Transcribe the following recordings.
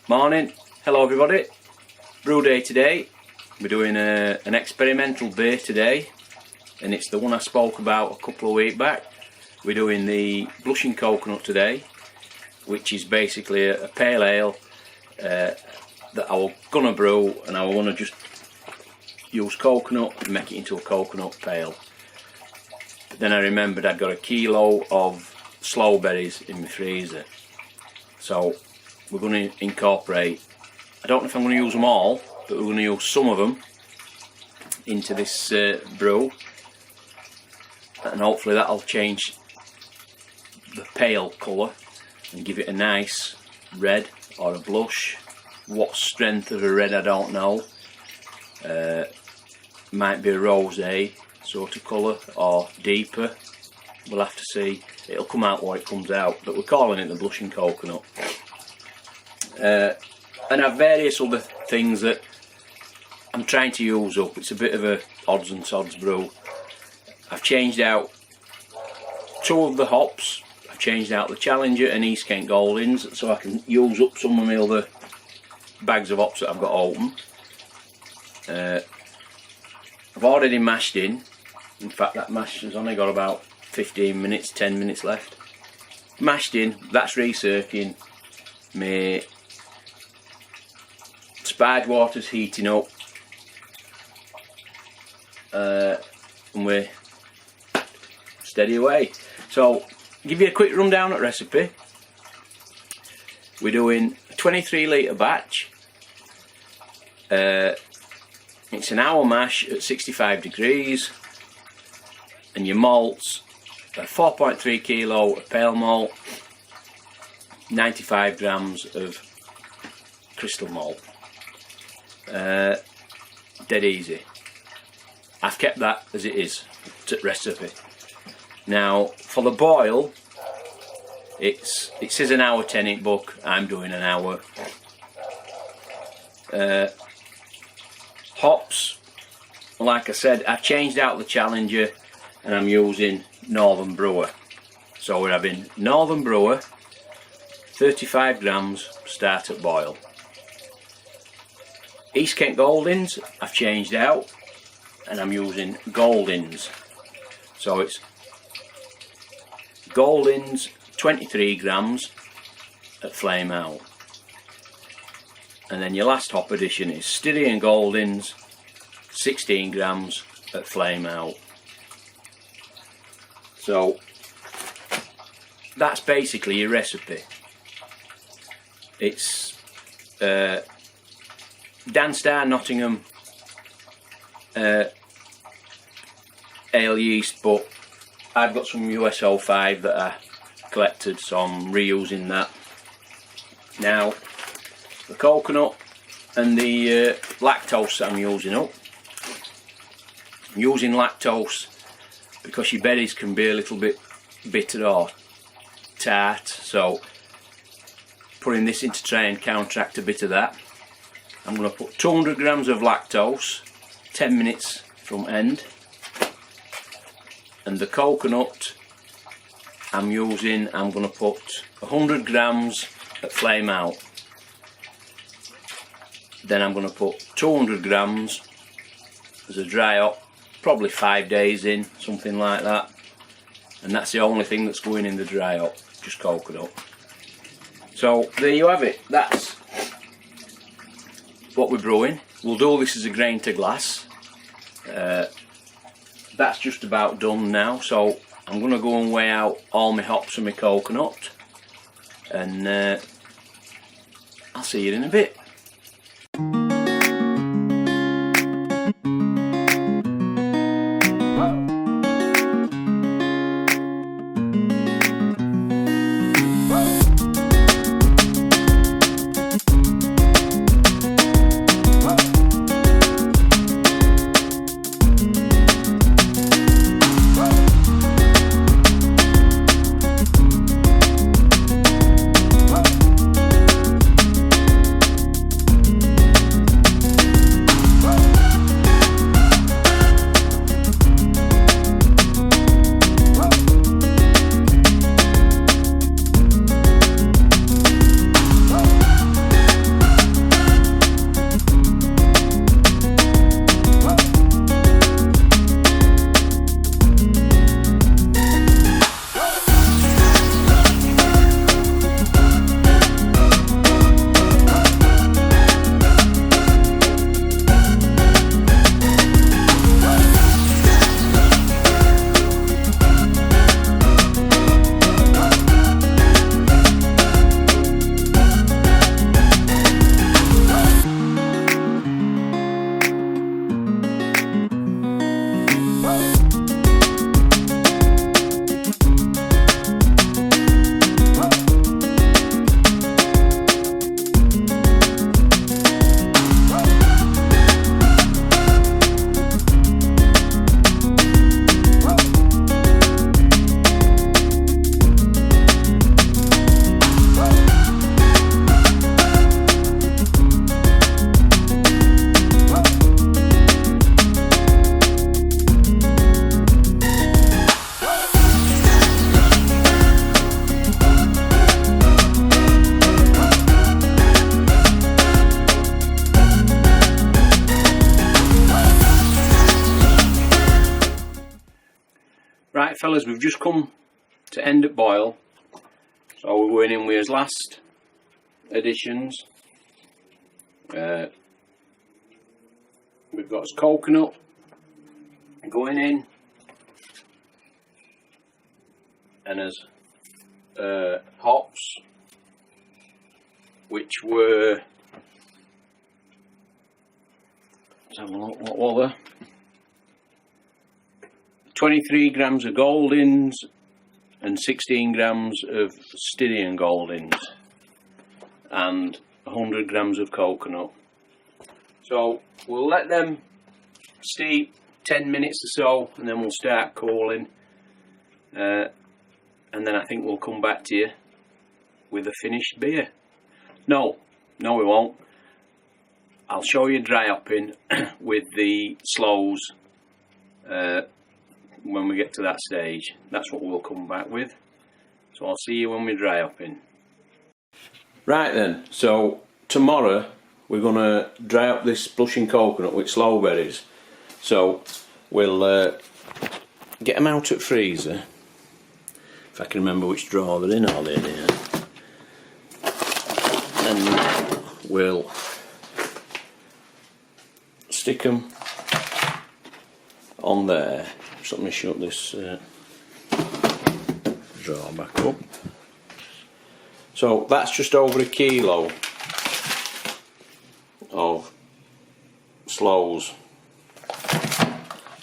Morning, hello everybody. Brew day today. We're doing an experimental beer today, and it's the one I spoke about a couple of weeks back. We're doing the blushing coconut today, which is basically a pale ale that I was gonna brew, and I want to just use coconut and make it into a coconut pale. But then I remembered I'd got a kilo of sloe berries in my freezer, so we're going to incorporate, I don't know if I'm going to use them all, but we're going to use some of them into this brew, and hopefully that'll change the pale colour and give it a nice red or a blush. What strength of a red I don't know. Might be a rosé sort of colour or deeper, we'll have to see. It'll come out what it comes out, but we're calling it the blushing coconut. And I have various other things that I'm trying to use up. It's a bit of a odds and sods brew. I've changed out two of the hops. I've changed out the Challenger and East Kent Goldings, so I can use up some of my other bags of hops that I've got open. I've already mashed in. In fact, that mash has only got about 15 minutes, 10 minutes left. Mashed in, that's recircling. My sparge water's heating up, and we're steady away. So, give you a quick rundown at recipe. We're doing a 23 litre batch. It's an hour mash at 65 degrees, and your malts are 4.3 kilo of pale malt, 95 grams of crystal malt. Dead easy. I've kept that as it is to recipe. Now for the boil, it says an hour 10 in book. I'm doing an hour. Hops, like I said, I changed out the Challenger and I'm using Northern Brewer. So we're having Northern Brewer, 35 grams, start at boil. East Kent Goldings I've changed out and I'm using Goldings. So it's Goldings 23 grams at flame out. And then your last hop addition is Styrian Goldings 16 grams at flame out. So that's basically your recipe. It's Dan Star Nottingham ale yeast, but I've got some US05 that I collected, so I'm reusing that. Now the coconut and the lactose that I'm using up. I'm using lactose because your berries can be a little bit bitter or tart, so putting this in to try and counteract a bit of that. I'm going to put 200 grams of lactose, 10 minutes from end, and the coconut I'm going to put 100 grams at flame out. Then I'm going to put 200 grams as a dry hop, probably 5 days in, something like that. And that's the only thing that's going in the dry hop, just coconut. So there you have it, that's what we're brewing. We'll do this as a grain to glass. That's just about done now, so I'm going to go and weigh out all my hops and my coconut, and I'll see you in a bit. Right fellas, we've just come to end at boil, so we're going in with his last additions. We've got his coconut going in, and his hops, which were, let's have a look, what were they? 23 grams of Goldings and 16 grams of Styrian Goldings and 100 grams of coconut. So we'll let them steep 10 minutes or so, and then we'll start cooling, and then I think we'll come back to you with a finished beer. No we won't. I'll show you dry hopping with the sloes when we get to that stage. That's what we'll come back with. So I'll see you when we dry hopping. Right then, so tomorrow we're going to dry up this blushing coconut with sloe berries. So we'll get them out at freezer, if I can remember which drawer they're in. Are they in here? And we'll stick them on there. Just let me shut this drawer back up. So that's just over 1 kilo of sloes.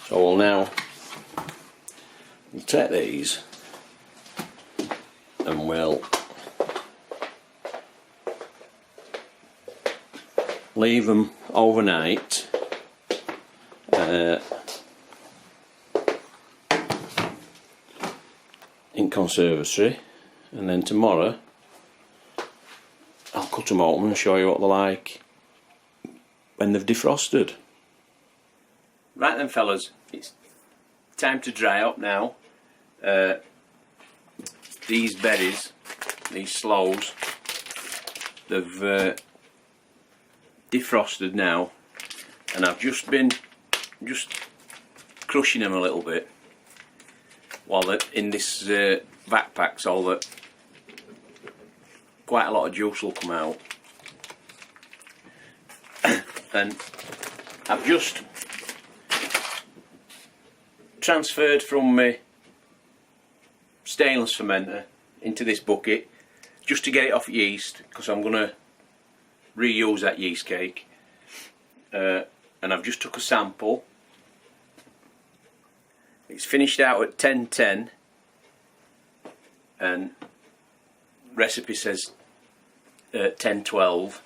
So we'll take these and we'll leave them overnight in conservatory, and then tomorrow I'll cut them open and show you what they're like when they've defrosted. Right then fellas, it's time to dry up now. These berries, these sloes, they've defrosted now, and I've just been crushing them a little bit while they're in this backpack, so that quite a lot of juice will come out. And I've just transferred from my stainless fermenter into this bucket just to get it off yeast, because I'm going to reuse that yeast cake. And I've just took a sample. It's finished out at 10:10, and recipe says 10:12.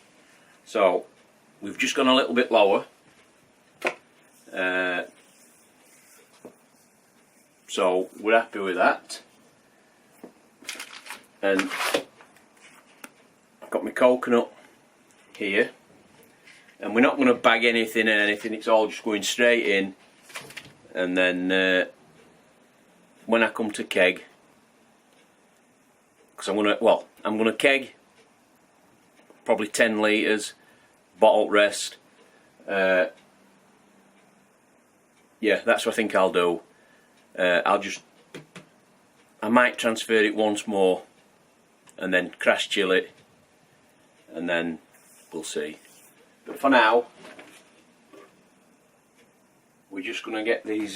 So we've just gone a little bit lower. So we're happy with that. And I've got my coconut here, and we're not going to bag anything and anything, it's all just going straight in. And then when I come to keg, because I'm gonna keg probably 10 litres, bottle rest. Yeah, that's what I think I'll do. I might transfer it once more and then crash chill it, and then we'll see. But for now, we're just going to get these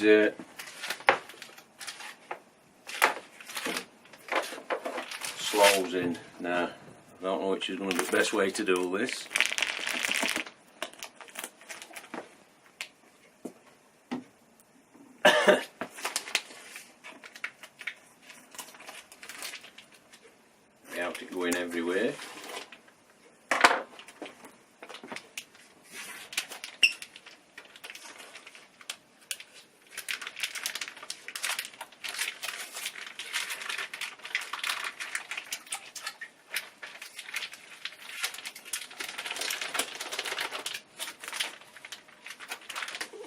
sloes in. Now, I don't know which is going to be the best way to do this. Without it going everywhere.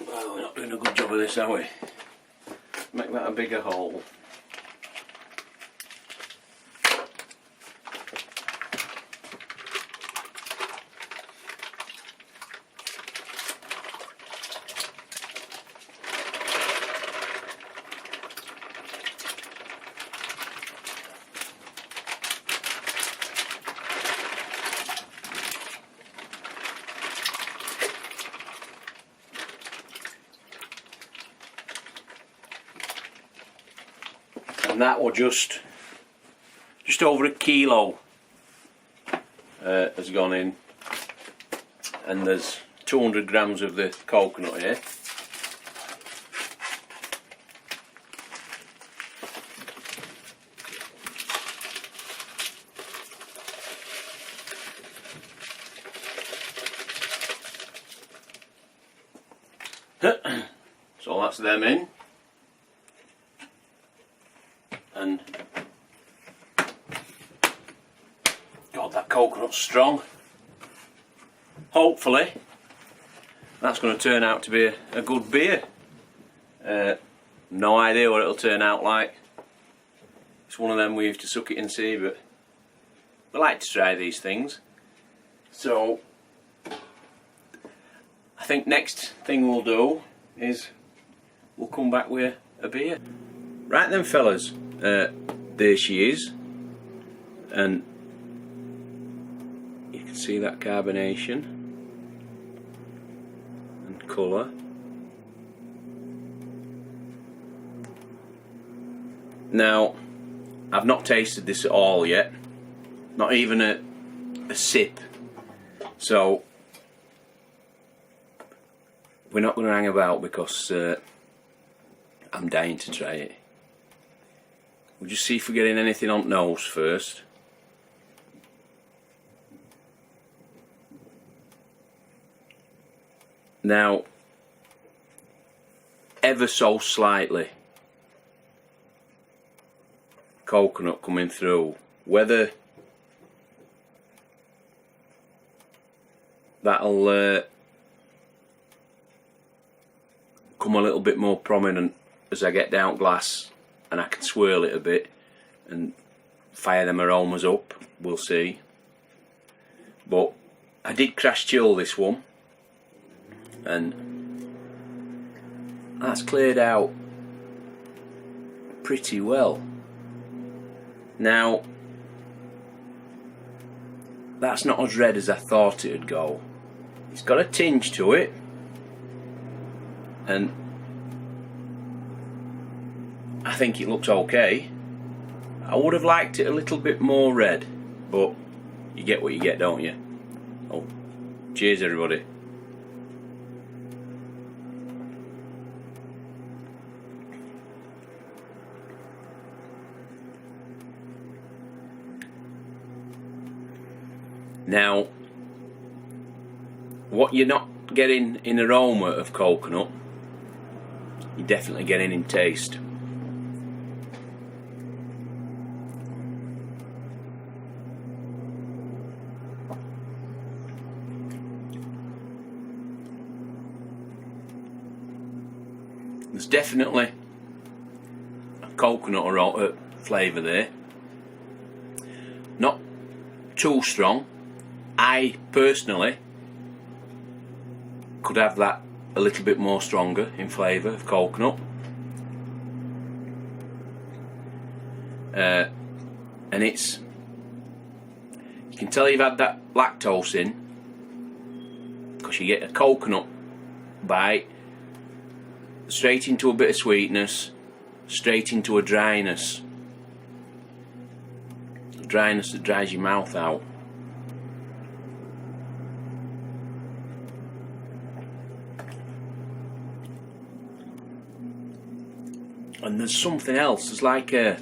Well, we're not doing a good job of this, are we? Make that a bigger hole. and that will just over a kilo has gone in, and there's 200 grams of the coconut here. So that's them in, and God, that coconut's strong. Hopefully that's going to turn out to be a good beer. No idea what it'll turn out like. It's one of them we have to suck it and see, but I like to try these things. So I think next thing we'll do is we'll come back with a beer. Right then fellas, there she is, and you can see that carbonation and colour. Now I've not tasted this at all yet, not even a sip, so we're not going to hang about because I'm dying to try it. We'll just see if we're getting anything on nose first. Now, ever so slightly coconut coming through. Whether that'll come a little bit more prominent as I get down glass and I can swirl it a bit and fire them aromas up, we'll see. But I did crash chill this one, and that's cleared out pretty well. Now that's not as red as I thought it would go. It's got a tinge to it, and I think it looks okay. I would have liked it a little bit more red, but you get what you get, don't you? Oh, cheers everybody. Now, what you're not getting in aroma of coconut, you're definitely getting in taste. There's definitely a coconut flavour there. Not too strong. I personally could have that a little bit more stronger in flavour of coconut. And it's, you can tell you've had that lactose in because you get a coconut bite straight into a bit of sweetness, straight into a dryness. A dryness that dries your mouth out. And there's something else, there's like a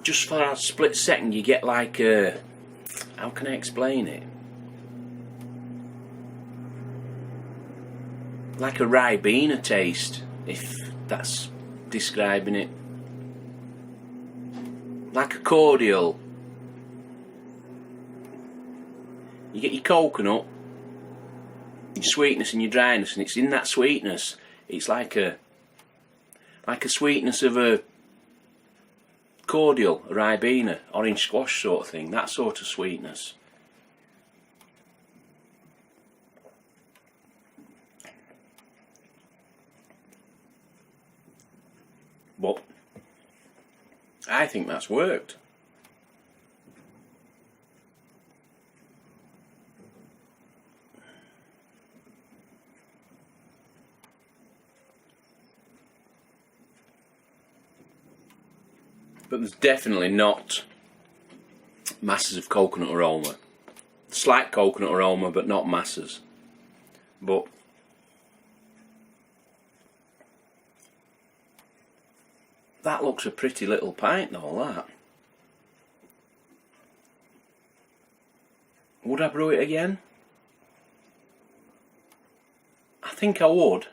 just for a split second you get like a, how can I explain it? Like a Ribena taste, if that's describing it. Like a cordial. You get your coconut, your sweetness and your dryness, and it's in that sweetness. It's like a sweetness of a cordial, a Ribena, orange squash sort of thing. That sort of sweetness. But I think that's worked. but there's definitely not masses of coconut aroma. Slight coconut aroma, but not masses. But that looks a pretty little pint though, that. Would I brew it again? I think I would.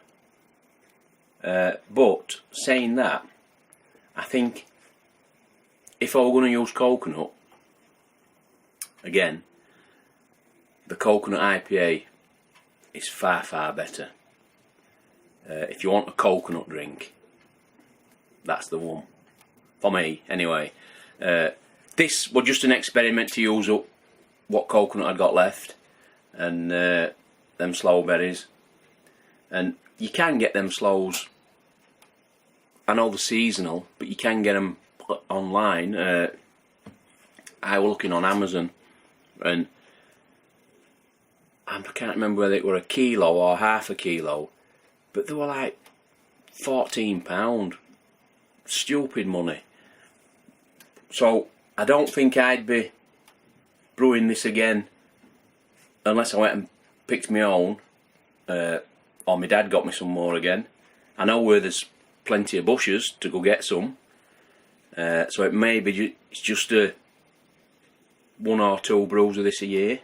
But saying that, I think if I were going to use coconut again, the coconut IPA is far, far better. If you want a coconut drink, that's the one. For me, anyway. This was just an experiment to use up what coconut I'd got left, and them sloe berries. And you can get them sloes, I know they're seasonal, but you can get them online. I was looking on Amazon, and I can't remember whether it were a kilo or half a kilo, but they were like £14. Stupid money. So I don't think I'd be brewing this again unless I went and picked my own, or my dad got me some more again. I know where there's plenty of bushes to go get some, so it may be it's just a 1 or 2 brews of this a year,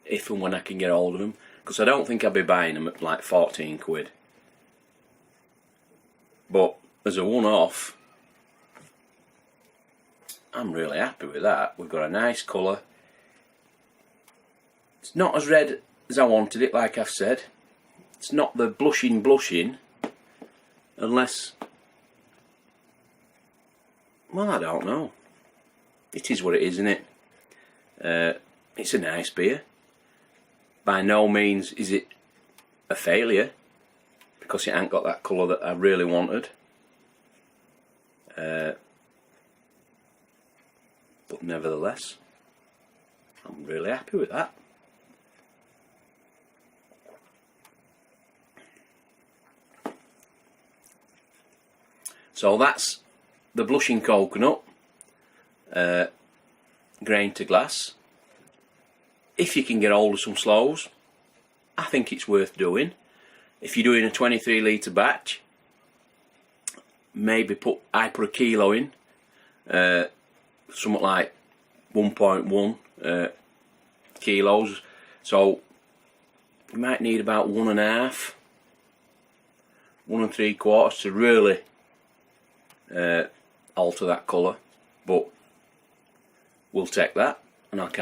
if and when I can get hold of them, because I don't think I'll be buying them at like 14 quid. But as a one-off, I'm really happy with that. We've got a nice colour. It's not as red as I wanted it, like I've said. It's not the blushing, unless, well, I don't know. It is what it is, isn't it? It's a nice beer. By no means is it a failure, because it ain't got that colour that I really wanted. But nevertheless, I'm really happy with that. So that's the blushing coconut, grain to glass. If you can get hold of some sloes, I think it's worth doing. If you're doing a 23 litre batch, maybe I put a kilo in, something like 1.1 kilos. So you might need about 1.5, 1 3/4 to really alter that colour. But we'll take that, and I'll catch